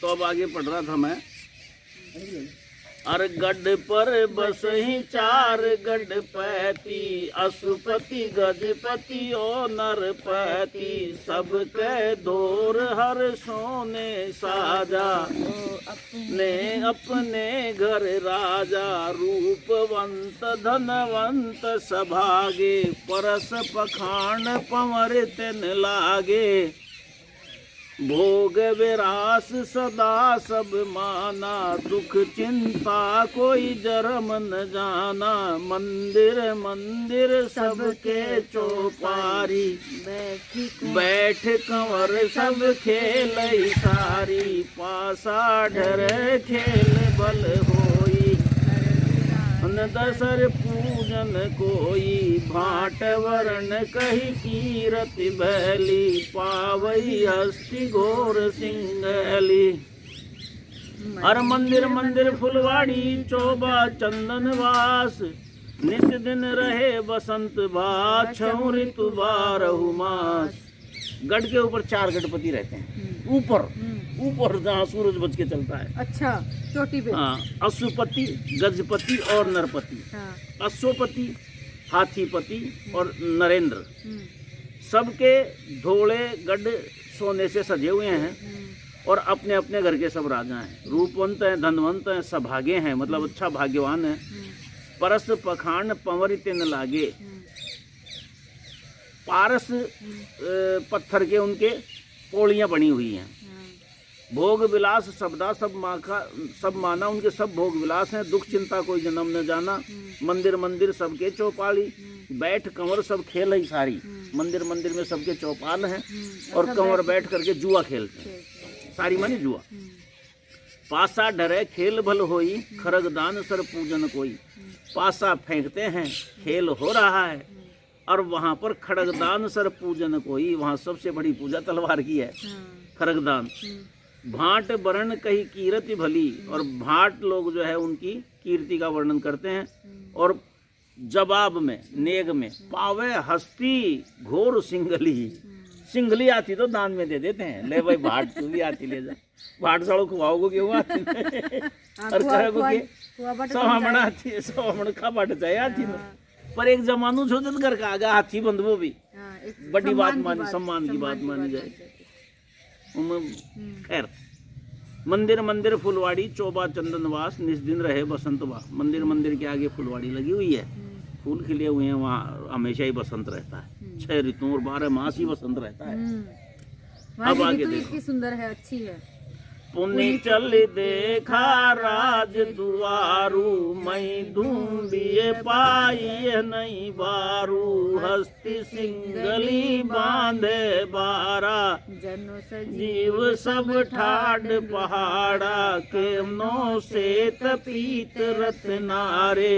तो अब आगे पढ़ रहा था मैं। अर गढ़ पर बस ही 4 गढ़पति, अशुपति गजपति और नरपति, सबके दौर हर सोने साजा, ने अपने घर राजा, रूपवंत धनवंत सभागे, परस पखान पंवर तिन लागे, भोग विरास सदा सब माना, दुख चिंता कोई जरम न जाना, मंदिर मंदिर सबके चौपारी, बैठ कंवर सब खेल सारी, पासा ढर खेल बल होई, दसर पूजन कोई, भाट वरण कही कीरति भैली, पावई हस्ती घोर सिंगली। हर मंदिर मंदिर फुलवाड़ी, चौबा चंदन वास, निस दिन रहे बसंत भात, 6 ऋतु 12 मास। गढ़ के ऊपर 4 गणपति रहते हैं, ऊपर जहाँ सूरज बच के चलता है। अच्छा, चोटी पे। हाँ, अशुपति गजपति और नरपति। हाँ। अश्वपति हाथीपति और नरेंद्र, सबके धोले गढ़ सोने से सजे हुए हैं और अपने अपने घर के सब राजा हैं, रूपवंत हैं, धनवंत हैं, सभागे हैं, मतलब अच्छा भाग्यवान है। परस पखान पंवर तिन लागे, पारस पत्थर के उनके पौड़ियाँ बनी हुई हैं। भोग विलास सबदा सब माना, उनके सब भोग विलास हैं, दुख चिंता कोई जन्म न जाना, मंदिर मंदिर सबके चौपाली, बैठ कंवर सब खेल ही सारी, मंदिर मंदिर में सबके चौपाल हैं और कंवर बैठ करके जुआ खेलते हैं, सारी मानी जुआ। पासा डरे खेल भल होई, खरगदान सर पूजन कोई, पासा फेंकते हैं, खेल हो रहा है, और वहाँ पर खड़गदान सर पूजन कोई, वहाँ सबसे बड़ी पूजा तलवार की है, खड़गदान। भाट वर्ण कही कीरति भली, और भाट लोग जो है उनकी कीर्ति का वर्णन करते हैं, और जवाब में नेग में पावे हस्ती घोर सिंगली, सिंगली आती तो दान में दे देते हैं, ले भाई भाट तू भी आती ले जा, भाट सालों खुआओगे क्यों आती और कहोगे के सवामण आती, सवामण खा बाट जाए आती में। पर एक जमानू छोजन कर का आगा हाथी बंधवो भी बड़ी बात मानी, सम्मान की बात मानी जाए। खैर, मंदिर मंदिर फुलवाड़ी, चौबा चंदनवास, निस दिन रहे बसंत बा। मंदिर मंदिर के आगे फुलवाड़ी लगी हुई है, फूल खिले हुए हैं, वहाँ हमेशा ही बसंत रहता है, 6 ऋतुओं और 12 मास ही बसंत रहता है। अब आगे देखो, सुंदर है, अच्छी है। पुण्य चल देखा राज दुआरू, मई ढूंढिए पाइए नहीं बारू, हस्ती सिंगली बांधे बारा, जनो सजीव सब ठाड पहाड़ा, केमनो सेत पीत रत्नारे,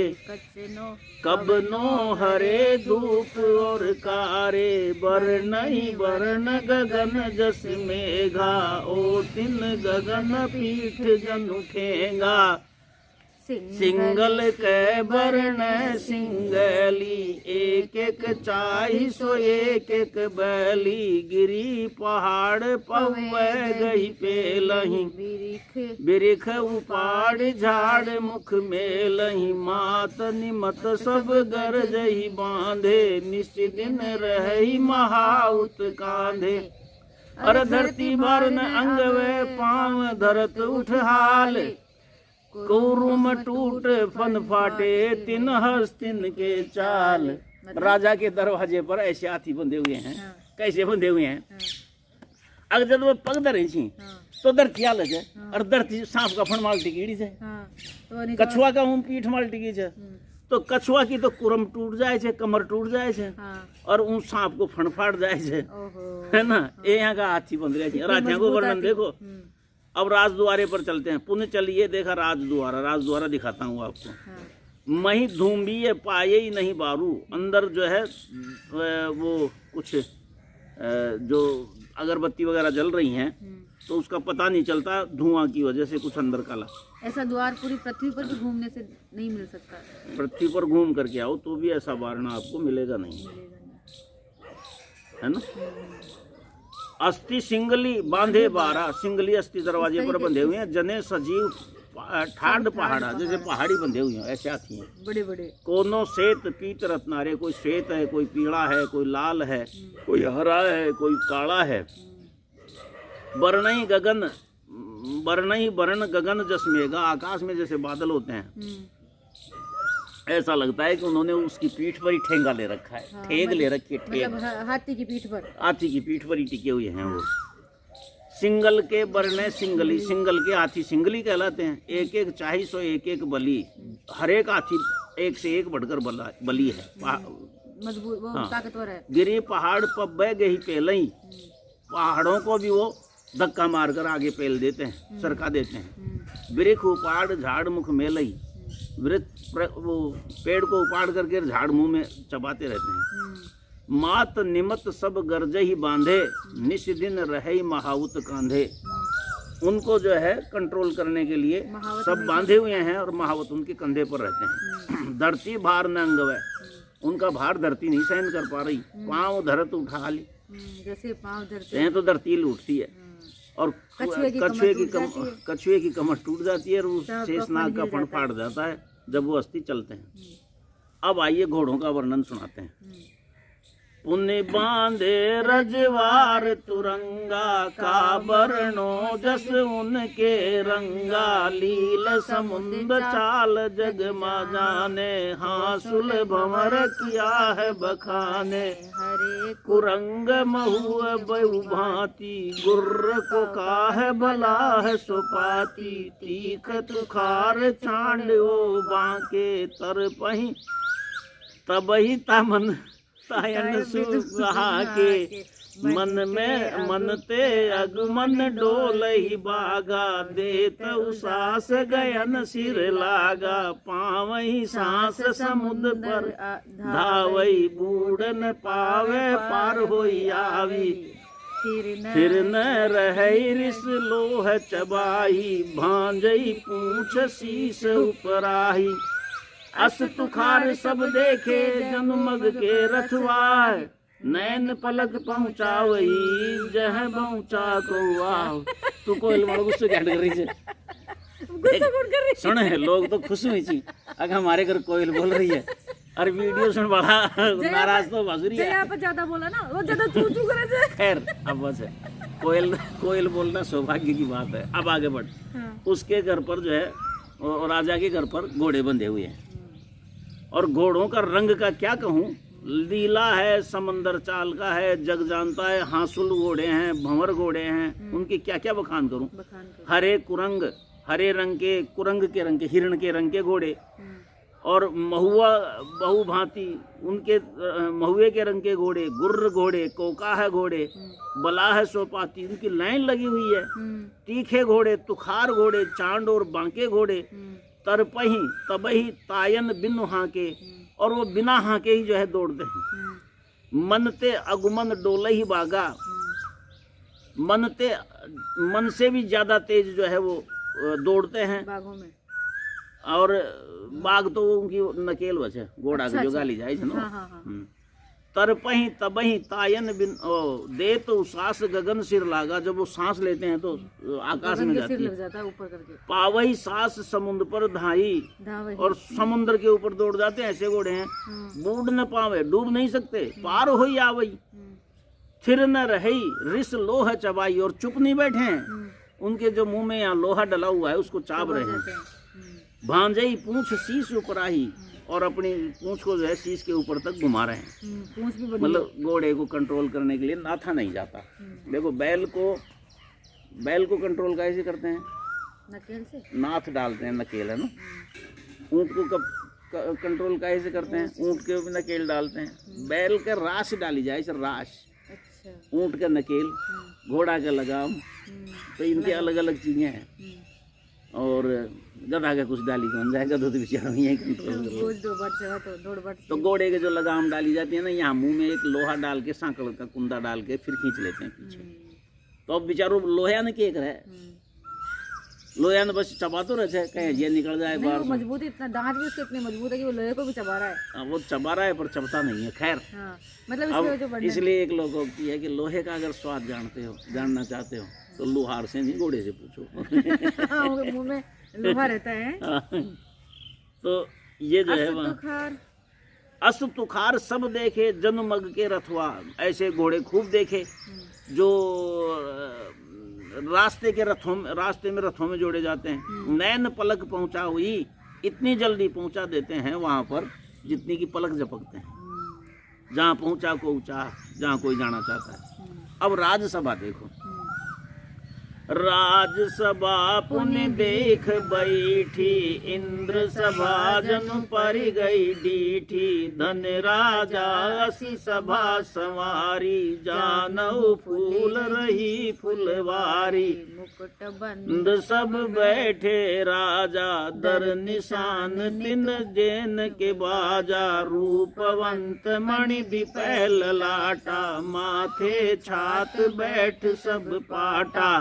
कबनो हरे धूप और कारे, बरन गगन जस मेघा, ओ तिन गगन पीठ जनु खेंगा, सिंगल के बरन सिंगली, एक एक चाही सो एक एक बैली, गिरी पहाड़ पवे गई पेलही, बिरिख उपाड़ झाड़ मुख मेलही, मात निमत सब गरजही बांधे, निस दिन रही महाउत कांधे, अर धरती भरन अंग वे पांव धरत उठ हाल, कौरुम टूट फन फाटे, तिन हस्तिन के चाल। राजा के दरवाजे पर ऐसे हाथी बंधे हुए हैं। कैसे बंधे हुए हैं? अगर जब वो पग धरे छी तो धरती हाल है, और धरती सांप का फन माल टिकीड़ी है, कछुआ का ऊन पीठ माल टिकी है, तो कछुआ की तो कुरम टूट जाए छे, कमर टूट जाए छे, और उन सांप को फनफाट जाए छे, है ना। ये यहाँ का हाथी बंध रहे थे। राजा को वर्णन देखो। अब राजद्वारे पर चलते हैं। पुण्य चलिए देखा राजद्वारा, राजद्वारा दिखाता हूँ आपको। मही धूम्बी पाए ही नहीं बारू, अंदर जो है वो कुछ जो अगरबत्ती वगैरह जल रही हैं तो उसका पता नहीं चलता, धुआं की वजह से कुछ अंदर काला। ऐसा द्वार पूरी पृथ्वी पर भी घूमने से नहीं मिल सकता। पृथ्वी पर घूम करके आओ तो भी ऐसा वारणा आपको मिलेगा नहीं, है ना। अस्थि सिंगली बांधे 12, सिंगली अस्थि दरवाजे पर बंधे हुए हैं। जने सजीव ठाड पहाड़ा, जैसे पहाड़ी बंधे हुए हैं ऐसे हाथी हैं बड़े बड़े। कोनो श्वेत पीत रत्नारे, कोई श्वेत है, कोई पीला है, कोई लाल है, कोई हरा है, कोई काला है। वर्णई गगन, वर्णई वर्ण गगन जसमेगा, आकाश में जैसे बादल होते हैं ऐसा लगता है कि उन्होंने उसकी पीठ पर ही ठेंगा ले रखा है। हाँ, ठेग ले रखी है, ठेग मतलब हाथी की पीठ पर, हाथी की पीठ पर ही टिके हुए हैं वो। सिंगल के बरने सिंगली, सिंगल के हाथी सिंगली कहलाते हैं। एक एक चाही सो एक एक बली, हर एक हाथी एक से एक बढ़कर बली है, मजबूत, वो हाँ। ताकतवर है। गिरी पहाड़ पब्बे गई पेलई, पहाड़ों को भी वो धक्का मारकर आगे पेल देते हैं, सरका देते हैं। वृक्ष उपाड़ झाड़ मुख मेलई, वो पेड़ को उपाड़ करके झाड़ मुंह में चबाते रहते हैं। मात निमत सब गर्ज ही बांधे, निस दिन रहे महाउत कांधे। उनको जो है कंट्रोल करने के लिए सब बांधे हुए हैं और महावत उनके कंधे पर रहते हैं। धरती भार न अंगवे, उनका भार धरती नहीं सहन कर पा रही। पाँव धरत उठा ली, जैसे पाँव धरते हैं तो धरती लूटती है और कछुए की कमर टूट जाती है और उस शेषनाग का फण फाड़ जाता है जब वो अस्थि चलते हैं। अब आइए घोड़ों का वर्णन सुनाते हैं। पुण्य बांधे रजवार तुरंगा, का बरनो जस उनके रंगा। लील समुद्र चाल जग मा जाने, हासुल भंवर किया है बखाने। हरे कुरंग महुआ बहु भांति, गुर्र को काह बला है सुपाती। तीख तुखार चांडो बांके, तर पही तबही तमन तायन सुहा के। मन में मनते अगमन डोलही बागा, देत उसास गयन सिर लागा। पावही सांस समुद्र पर धावई, बूढ़न पावे पार होई आवी। फिर न रहे रिस लोह चबाही, भांजई पूछ शीस उपराही। अस तुखार सब देखे जनमग के रथवाय, नैन पलक पहुँचावई जह पहुँचा को आओ। तू कोयल बड़ा गुस्से कैंड कर रही है, सुन है लोग तो खुश हुई थी अगर हमारे घर कोयल बोल रही है और वीडियो सुन बड़ा नाराज तो बाजुरी है। यहाँ पर ज्यादा बोला ना, वो ज्यादा चू चू करे। खैर अब बस है, कोयल बोलना सौभाग्य की बात है। अब आगे बढ़। उसके घर पर जो है राजा के घर पर घोड़े बंधे हुए हैं और घोड़ों का रंग का क्या कहूँ, लीला है, समंदर चाल का है, जग जानता है। हासुल घोड़े हैं, भंवर घोड़े हैं, उनकी क्या क्या बखान करूँ। हरे कुरंग, हरे रंग के, कुरंग के रंग के, हिरण के रंग के घोड़े, और महुआ बहु भांति, उनके महुए के रंग के घोड़े। गुर्र घोड़े, कोका है घोड़े, बला है सोपाती, उनकी लाइन लगी हुई है। तीखे घोड़े, तुखार घोड़े, चांड और बांके घोड़े। तरपही तबही तायन बिन हाके, और वो बिना हाके ही जो है दौड़ते हैं। मनते अगुमन डोले ही बागा, मनते मन से भी ज्यादा तेज जो है वो दौड़ते हैं बागों में। और बाघ तो उनकी नकेल बचे घोड़ा की जो गाली जाए ना। तरपही तबही तायन बिन दे तो सांस गगन सिर लागा, जब वो सांस लेते हैं तो आकाश में जाती है। ऊपर करके पावही सांस समुद्र पर धाई, और समुद्र के ऊपर दौड़ जाते हैं। ऐसे घोड़े हैं। बूढ़ न पावे, डूब नहीं सकते। पार होई आवई, फिर न रही रिस लोह चबाई, और चुप नहीं बैठे हैं। उनके जो मुंह में यहाँ लोहा डला हुआ है उसको चाब रहे हैं। भांजई पूंछ शीश उपराही, और अपनी पूंछ को जो है शीश के ऊपर तक घुमा रहे हैं। मतलब घोड़े को कंट्रोल करने के लिए नाथा नहीं जाता। देखो बैल को कंट्रोल कैसे करते हैं, नकेल से नाथ डालते हैं, नकेल है ना। ऊंट को कब कंट्रोल कैसे करते हैं, ऊंट के भी नकेल डालते हैं। बैल का राश डाली जाए, राश, ऊंट का नकेल, घोड़ा का लगाम, तो इनके अलग अलग चीजें हैं। और गधा का कुछ डाली कौन जाएगा, तो बेचारा यही कंट्रोल। तो घोड़े के जो लगाम डाली जाती है ना, यहाँ मुंह में एक लोहा डाल के, सांकड़ का कुंदा डाल के फिर खींच लेते हैं पीछे। तो अब बेचारो लोहा ने क्या है, लोया ने बस चबा तो रहे है, कहीं ये निकल जाए नहीं, बाहर वो से। मजबूत है, इतना दांत भी उसके इतने मजबूत है कि वो लोहे को भी चबा रहा है। हाँ, वो चबा रहा है पर चबता नहीं है। खैर हाँ, मतलब इसके जो अब बढ़ने इसलिए एक लोगोक्ति है कि लोहे का अगर स्वाद जानना चाहते हो तो लुहार से नहीं घोड़े से पूछो। हाँ, उनके मुंह में लोहा रहता है। तो ये जो है वहाँ तुखार अस तुखार सब देखे जन्मग के रथवा, ऐसे घोड़े खूब देखे जो रास्ते में रथों में जोड़े जाते हैं। नैन पलक पहुंचा हुई, इतनी जल्दी पहुंचा देते हैं वहां पर जितनी की पलक झपकते हैं। जहाँ पहुंचा को ऊंचा, जहाँ कोई जाना चाहता है। अब राजसभा देखो, राजसभा पुण्य देख बैठी, इंद्र सभा जन पर गई डीठी। धन राजा असी सभा संवारी, जानऊ फूल रही फुलवारी। मुकुट बंद बंद सब बैठे राजा, दर निशान तिन जैन के बाजा। रूपवंत मणि दिपैल लाटा, माथे छात बैठ सब पाटा।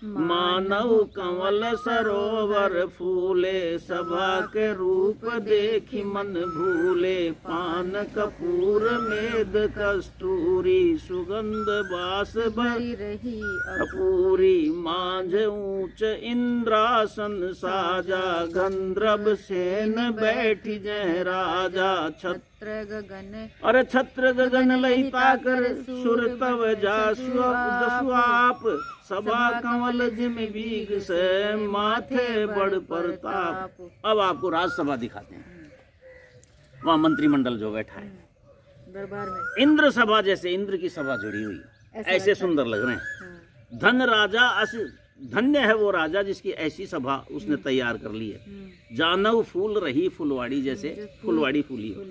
मानव कंवल सरोवर फूले, सभा के रूप देखी मन भूले। पान कपूर मेद कस्तूरी, सुगंध बास भरी रही पूरी। मांझ ऊंच इंद्रासन साजा, गंधर्व सेन बैठी जय राजा। छत्र गगन अरे छत्र गगन लहिता कर, सुर तव जासु आप। सभा कंवल जिम बीग से, माथे बड़ प्रताप। अब आपको राजसभा दिखाते हैं, वहाँ मंत्रिमंडल जो बैठा है दरबार में। इंद्र सभा, जैसे इंद्र की सभा जुड़ी हुई, ऐसे सुंदर लग रहे हैं। धन राजा धन्य है वो राजा जिसकी ऐसी सभा उसने तैयार कर ली है। जानव फूल रही फुलवाड़ी, जैसे फुलवाड़ी फूली हो।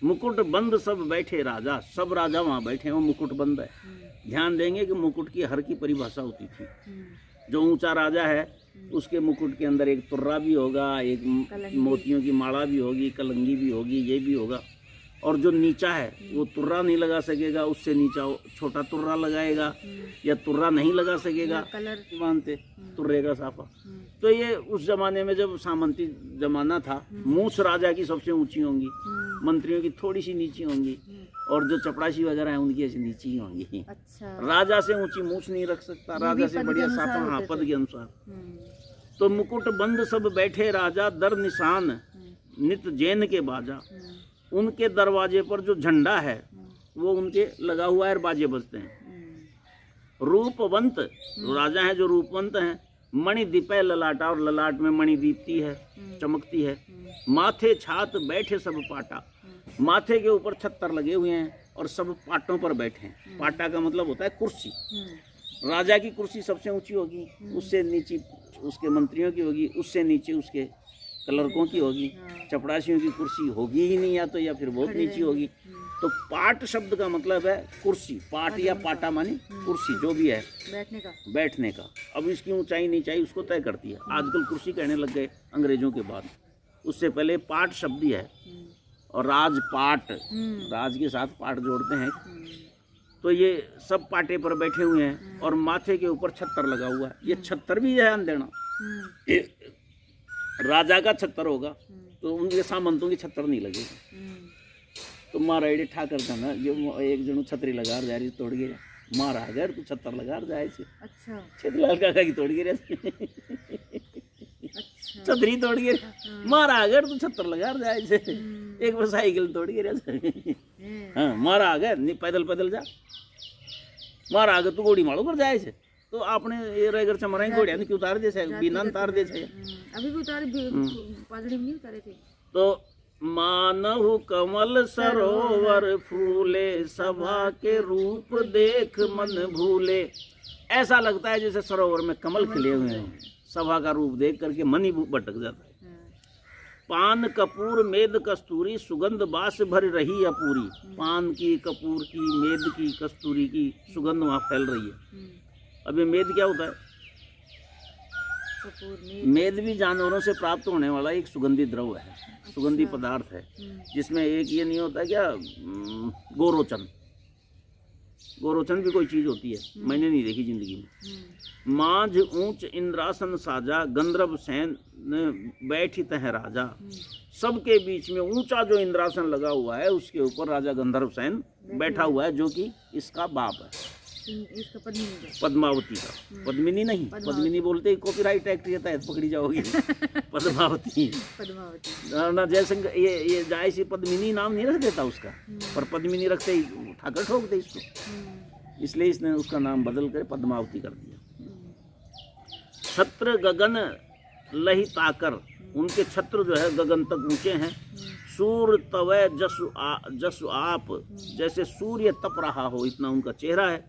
मुकुट बंद सब बैठे राजा, सब राजा वहाँ बैठे हो, मुकुट बंद है। ध्यान देंगे कि मुकुट की हर की परिभाषा होती थी। जो ऊंचा राजा है उसके मुकुट के अंदर एक तुर्रा भी होगा, एक मोतियों की माला भी होगी, कलंगी भी होगी, ये भी होगा। और जो नीचा है वो तुर्रा नहीं लगा सकेगा, उससे नीचा छोटा तुर्रा लगाएगा, या तुर्रा नहीं लगा सकेगा, कलर मानते तुर्रे का साफा। तो ये उस जमाने में जब सामंती जमाना था, मूछ राजा की सबसे ऊंची होंगी, मंत्रियों की थोड़ी सी नीची होंगी, और जो चपड़ासी वगैरह है उनकी ऐसी नीची ही होंगी। अच्छा, राजा से ऊंची मूछ नहीं रख सकता, राजा से बढ़िया साफा, हाँ, पद के अनुसार। तो मुकुट बंद सब बैठे राजा, दर निशान नित जैन के बाजा। उनके दरवाजे पर जो झंडा है वो उनके लगा हुआ है, बाजे बजते हैं। रूपवंत राजा हैं जो रूपवंत हैं। मणि दीपे ललाटा, और ललाट में मणि दीप्ति है, चमकती है। माथे छात बैठे सब पाटा, माथे के ऊपर छत्तर लगे हुए हैं और सब पाटों पर बैठे हैं। पाटा का मतलब होता है कुर्सी। राजा की कुर्सी सबसे ऊंची होगी, उससे नीचे उसके मंत्रियों की होगी, उससे नीचे उसके क्लर्कों की होगी। चपड़ासियों की कुर्सी होगी ही नहीं, या फिर बहुत नीची होगी। तो पाट शब्द का मतलब है कुर्सी, पाट या पाटा मानी कुर्सी, जो भी है बैठने का। अब इसकी ऊंचाई नीचाई उसको तय करती है। आजकल कुर्सी कहने लग गए अंग्रेजों के बाद, उससे पहले पाट शब्द ही है। और राजपाट, राज के साथ पाट जोड़ते हैं। तो ये सब पाटे पर बैठे हुए हैं और माथे के ऊपर छत्तर लगा हुआ है। ये छत्तर भी ध्यान देना, राजा का छत्तर होगा तो उनके सामंतों की छत्तर नहीं लगेगी। तो मारा एडे ठाकर था ना, जो एक जन छतरी लगा जा रही तोड़ गया, मारा अगर तू छत्तर लगा जाए। अच्छा, छतरीलाल काका की तोड़ गिरा, छतरी तोड़ गई, मारा अगर तू छत्तर लगा जाए। एक बार साइकिल तोड़ गिरा, हाँ, मारा अगर नहीं पैदल पैदल जा, मारा अगर तू गोड़ी माड़ो पर जाए। तो आपने ये रह चमरा घोड़िया ने क्यों उतार दे, बिना उतार दे, अभी भी उतारे, पादड़ी में नहीं उतारे थे। तो मानव कमल सरोवर फूले, सभा के रूप देख मन भूले। ऐसा लगता है जैसे सरोवर में कमल खिले हुए हैं, सभा का रूप देख करके मन ही भटक जाता है। पान कपूर मेद कस्तूरी, सुगंध बास भर रही अपूरी। पान की, कपूर की, मेद की, कस्तूरी की सुगंध वहाँ फैल रही है। अब ये मेद क्या होता है? मेद भी जानवरों से प्राप्त होने वाला एक सुगंधी द्रव्य है, सुगंधी पदार्थ है, जिसमें एक ये नहीं होता क्या, गोरोचन, गोरोचन भी कोई चीज होती है, मैंने नहीं देखी जिंदगी में। मांझ ऊंच इंद्रासन साजा, गंधर्व सैन बैठित है राजा। सबके बीच में ऊंचा जो इंद्रासन लगा हुआ है उसके ऊपर राजा गंधर्व सैन बैठा हुआ है, जो कि इसका बाप है, इसका पद्मावती का। पद्मिनी नहीं, पद्मिनी बोलते ही कॉपीराइट एक्ट के तहत पकड़ी जाओगी। पद्मावती ना, जयशंकर ये जायज ही पद्मिनी नाम नहीं रख देता उसका, पर पद्मिनी रखते ही उठाकर ठोक दे इसको, इसलिए इसने उसका नाम बदल कर पद्मावती कर दिया। छत्र गगन लही ताकर, उनके छत्र जो है गगन तक ऊंचे हैं। सूर्य तवय जसु आप, जैसे सूर्य तप रहा हो इतना उनका चेहरा है।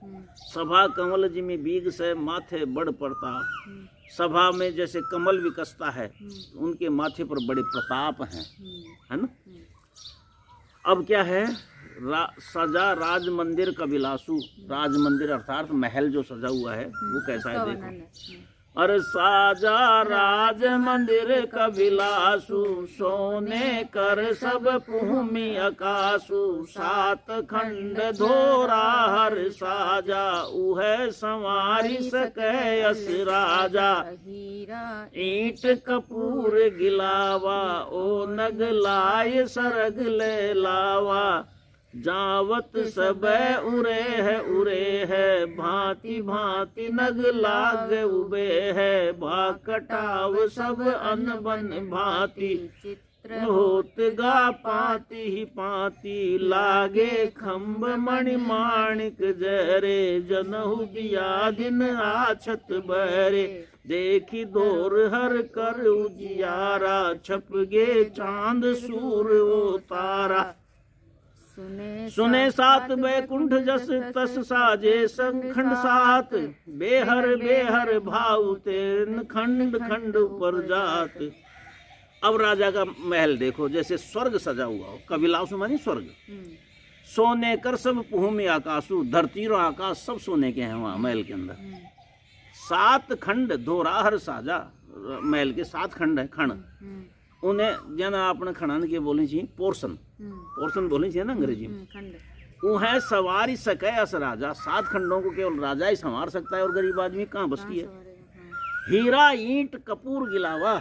सभा कमल जी में बीग से माथे बड़ पड़ता, सभा में जैसे कमल विकसता है उनके माथे पर बड़े प्रताप हैं, है ना। अब क्या है, सजा राज मंदिर का विलासु, राज मंदिर अर्थात महल जो सजा हुआ है वो कैसा है देखो। अरे साजा राज मंदिर का विलासु, सोने कर सब भूमि आकाशु। सात खंड धोरा हर साजा, उहे संवारी सके अस राजा। ईंट कपूर गिलावा, ओ नग लाय सरग ले लावा। जावत सब उरे है, भांति भांति नग लाग उबे है। भाकटाव सब अनबन भांति, चित्र होत गा पाती ही पाती। लागे खम्ब मणि माणिक जरे, जनहु दिया दिन आछत बहरे। देखी दोर हर कर उजियारा, छप गे चांद सूर वो तारा। सुने सात बैकुंठ जस तस साजे संखंड सात। बेहर बेहर भाव तेन खंड खंड पर जात। अब राजा का महल देखो, जैसे स्वर्ग सजा हुआ हो, कविलासु मानी स्वर्ग। सोने कर सब भूमि आकाशु, धरती और आकाश सब सोने के हैं वहाँ महल के अंदर। सात खंड धोराहर साजा, महल के 7 खंड है, खंड। उन्हें जन आपने खंडन के बोले चाहिए पोर्शन, पोर्शन बोले चाहिए ना अंग्रेजी में। वो है सवारी सके अस राजा, 7 खंडों को केवल राजा ही संवार सकता है और गरीब आदमी कहाँ बस की है। हीरा ईंट कपूर गिलावा,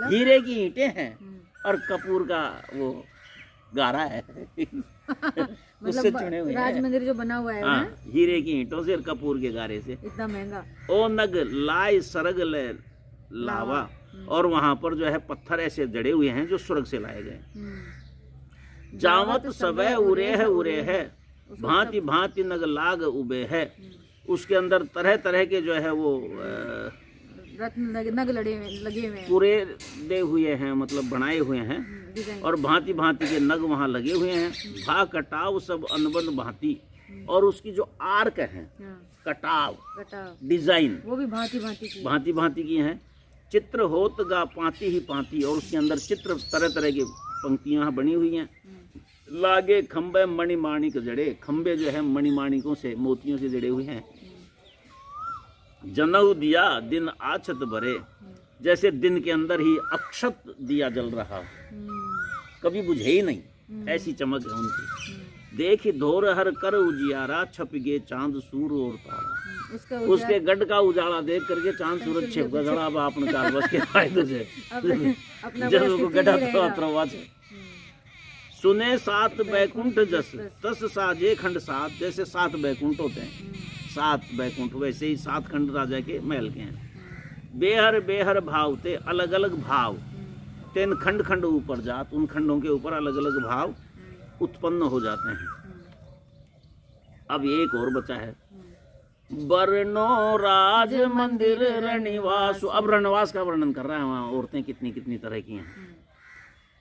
हीरे की ईंटें हैं और कपूर का वो गारा है। उससे चुने हुए राज मंदिर जो बना हुआ है, हाँ, हीरे की ईंटों से और कपूर के गारे से। इतना महंगा। ओ नग लाय सरग ले लावा, और वहां पर जो है पत्थर ऐसे जड़े हुए हैं जो स्वर्ग से लाए गए। जावत सबे उरे है, भांति भांति नग लाग उबे है। उसके अंदर तरह तरह के जो है वो रत्न नग लगे हुए पूरे दे हुए हैं, मतलब बनाए हुए हैं, और भांति भांति के नग वहाँ लगे हुए हैं। भा कटाव सब अनबन भांति, और उसकी जो आर्क है कटाव डिजाइन वो भी भांति भांति की हैं। चित्र होत गा पाती ही पाती, और उसके अंदर चित्र तरह तरह की पंक्तियां बनी हुई हैं। लागे खम्बे मणिमाणिक जड़े, खम्बे जो है मणिमाणिकों से मोतियों से जड़े हुए हैं। जनऊ दिया दिन आछत भरे, जैसे दिन के अंदर ही अक्षत दिया जल रहा, कभी बुझे ही नहीं, ऐसी चमक है उनकी। देखी धोर हर कर उजियारा, छप गे चांद सूर और तारा। उसके गढ़ का उजाला देख करके चांद सूरज छिप गया। अब आपने 4 बस के फायदे से जब उसको गढ़ा तो सुने 7 बैकुंठ जस तस साजे खंड 7, जैसे 7 बैकुंठ होते हैं, 7 बैकुंठ वैसे ही 7 खंड राजा के महल के हैं। बेहर बेहर भाव ते, अलग अलग भाव। तेन खंड खंड ऊपर जात, उन खंडों के ऊपर अलग अलग भाव उत्पन्न हो जाते हैं। अब एक और बचा है, बरनो राज मंदिर रणिवास। अब रणवास का वर्णन कर रहा है, वहाँ औरतें कितनी कितनी तरह की हैं।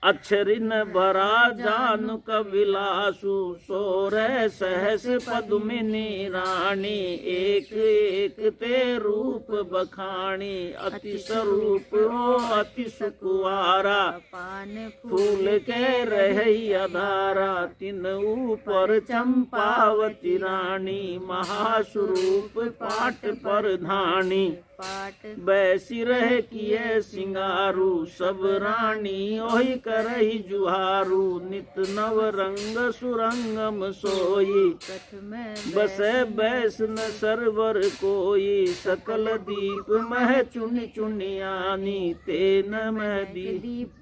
अक्षरिन भरा जानु कविलासु, सोरे सहस पद्मिनी रानी। एक एक ते रूप बखानी, अति स्वरूप हो अति सुकुवारा। पान फूल के रही अधारा, तिन ऊपर चंपावती रानी। महास्वरूप पाट पर धानी, पाट बैसी रहे किए सिंगारू, सब रानी ओहि करही जुहारू, नित नव रंग सुरंगम सोई, प्रथम बसे बैस न सरवर कोई, सकल दीप मह चुन चुनियानी, तेन मह दीप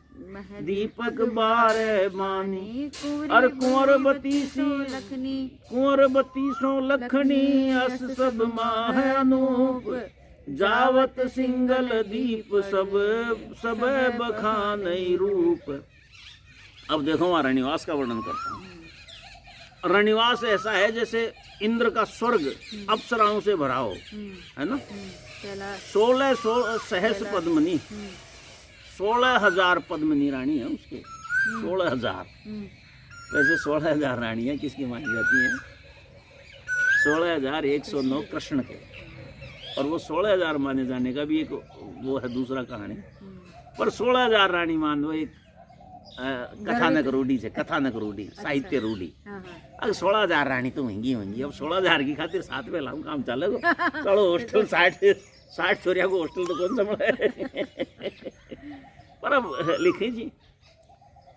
दीपक बारे मानी, और कुंवर बतीसी लखनी, कुंवर बत्तीसों लखनी, अस सब माह अनूप, जावत सिंगल दीप सब सब बखान रूप। अब देखो वहाँ रनिवास का वर्णन करता हूँ। रनिवास ऐसा है जैसे इंद्र का स्वर्ग अप्सराओं से भरा हो, है ना। 16 सहस्र पद्मनी, 16,000 पद्मनी रानी है उसके, 16,000। वैसे 16,000 रानियां किसकी मानी जाती हैं? 16,109 कृष्ण के, और वो 16,000 माने जाने का भी एक वो है दूसरा कहानी। पर 16,000 रानी मान लो, एक कथानक रूढ़ी से, कथानक रूढ़ी, साहित्य रूढ़ी। अब 16,000 रानी तो महंगी होंगी, अब 16,000 की खातिर 7 में लाऊं, काम चलेगा। चलो हॉस्टल 60 छोरिया को हॉस्टल तो कौन संभाले। पर अब लिखे जी,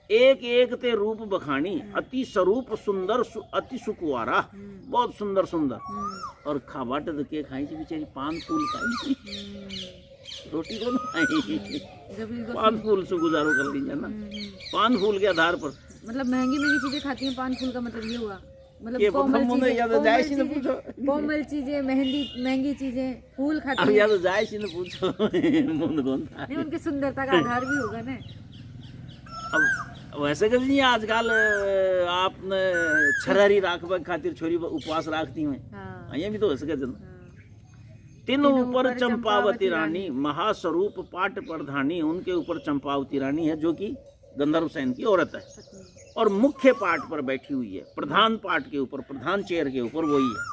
एक एक ते रूप बखानी, अति स्वरूप सुंदर अति सुकुवारा, बहुत सुंदर सुंदर। और खाबाट तो के खाई थी बेचारी, पान फूल खाई थी, रोटी को नहीं, पान फूल से गुजारो कर लीजिए ना। पान फूल के आधार पर, मतलब महंगी महंगी चीजें खाती हैं। पान फूल का मतलब ये हुआ, मतलब ये कोमल चीजें, महंगी चीजें फूल खाती अब हैं। या तो जाए सी न पूछो मुंड कौन था। नहीं, उनकी सुंदरता का आधार भी होगा ना। अब वैसे कर नहीं, आजकल आपने छरहरी राखबा खातिर छोरी उपवास राखती हैं, ये भी तो हो सके जन। तीनों ऊपर चंपावती रानी, महास्वरूप पाट प्रधानी, उनके ऊपर चंपावती रानी है जो कि गंधर्व सैन की औरत है, और मुख्य पाट पर बैठी हुई है, प्रधान पाट के ऊपर, प्रधान चेयर के ऊपर वही है।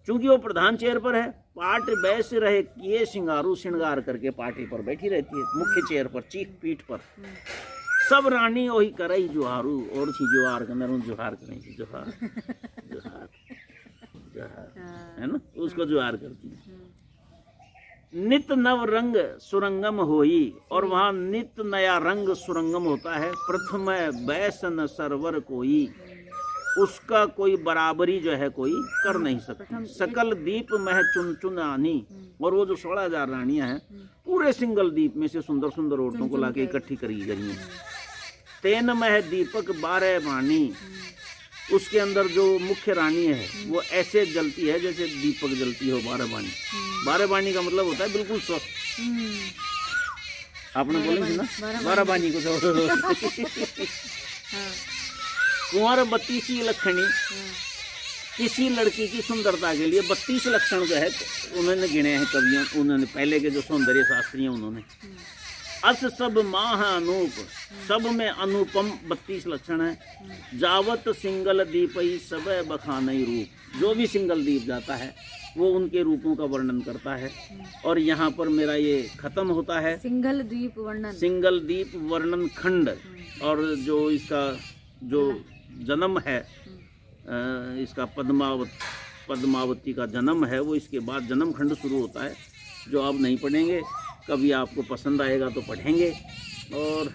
चूंकि वो प्रधान चेयर पर है, पाट बैस रहे किए सिंगारू, श्रृंगार करके पाटे पर बैठी रहती है, मुख्य चेयर पर, चीख पीठ पर। सब रानी वही करई जुहारू, और सी जुहार कंदर जुहार करें, जुहार जुहार जुहार, है ना, उसको जुहार करती है। नित नव रंग सुरंगम होई, और वहाँ नित नया रंग सुरंगम होता है। प्रथम बैसन सरवर कोई, उसका कोई बराबरी जो है कोई कर नहीं सकता। सकल दीप मह चुन चुन आनी, और वो जो 16,000 रानियां हैं पूरे सिंगल दीप में से सुंदर सुंदर औरतों को लाके इकट्ठी करी गई हैं। तेन मह दीपक 12 बानी, उसके अंदर जो मुख्य रानी है वो ऐसे जलती है जैसे दीपक जलती हो 12 बानी। 12 बानी का मतलब होता है बिल्कुल स्वस्थ। आपने बोलेंगे ना 12 बानी को कुंवर 32 लक्षणी, किसी लड़की की सुंदरता के लिए 32 लक्षण जो है उन्होंने गिने हैं कवियों, उन्होंने पहले के जो सौंदर्य शास्त्री हैं उन्होंने। अस सब माह अनूप, सब में अनुपम 32 लक्षण है। जावत सिंगल दीप ही सब बखानई रूप, जो भी सिंगल दीप जाता है वो उनके रूपों का वर्णन करता है। और यहाँ पर मेरा ये खत्म होता है सिंगल दीप वर्णन, सिंगल दीप वर्णन खंड। और जो इसका जो जन्म है, इसका पद्मावती का जन्म है, वो इसके बाद जन्म खंड शुरू होता है, जो आप नहीं पढ़ेंगे। कभी आपको पसंद आएगा तो पढ़ेंगे, और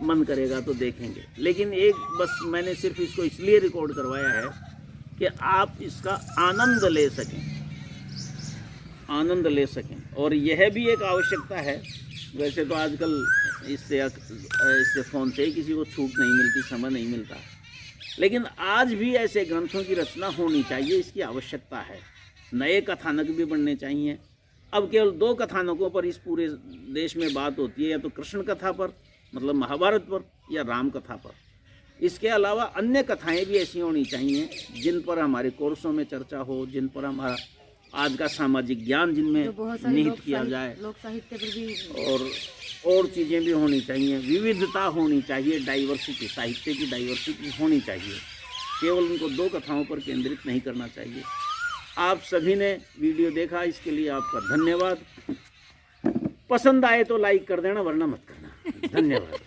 मन करेगा तो देखेंगे। लेकिन एक बस मैंने सिर्फ इसको इसलिए रिकॉर्ड करवाया है कि आप इसका आनंद ले सकें, आनंद ले सकें। और यह भी एक आवश्यकता है। वैसे तो आजकल इससे फ़ोन से ही किसी को छूट नहीं मिलती, समय नहीं मिलता, लेकिन आज भी ऐसे ग्रंथों की रचना होनी चाहिए, इसकी आवश्यकता है। नए कथानक भी बनने चाहिए। अब केवल 2 कथानकों पर इस पूरे देश में बात होती है, या तो कृष्ण कथा पर मतलब महाभारत पर, या राम कथा पर। इसके अलावा अन्य कथाएं भी ऐसी होनी चाहिए जिन पर हमारे कोर्सों में चर्चा हो, जिन पर हमारा आज का सामाजिक ज्ञान जिनमें निहित किया जाए, लोक साहित्य पर भी और चीज़ें भी होनी चाहिए। विविधता होनी चाहिए, डाइवर्सिटी, साहित्य की डाइवर्सिटी होनी चाहिए। केवल उनको 2 कथाओं पर केंद्रित नहीं करना चाहिए। आप सभी ने वीडियो देखा, इसके लिए आपका धन्यवाद। पसंद आए तो लाइक कर देना, वरना मत करना। धन्यवाद।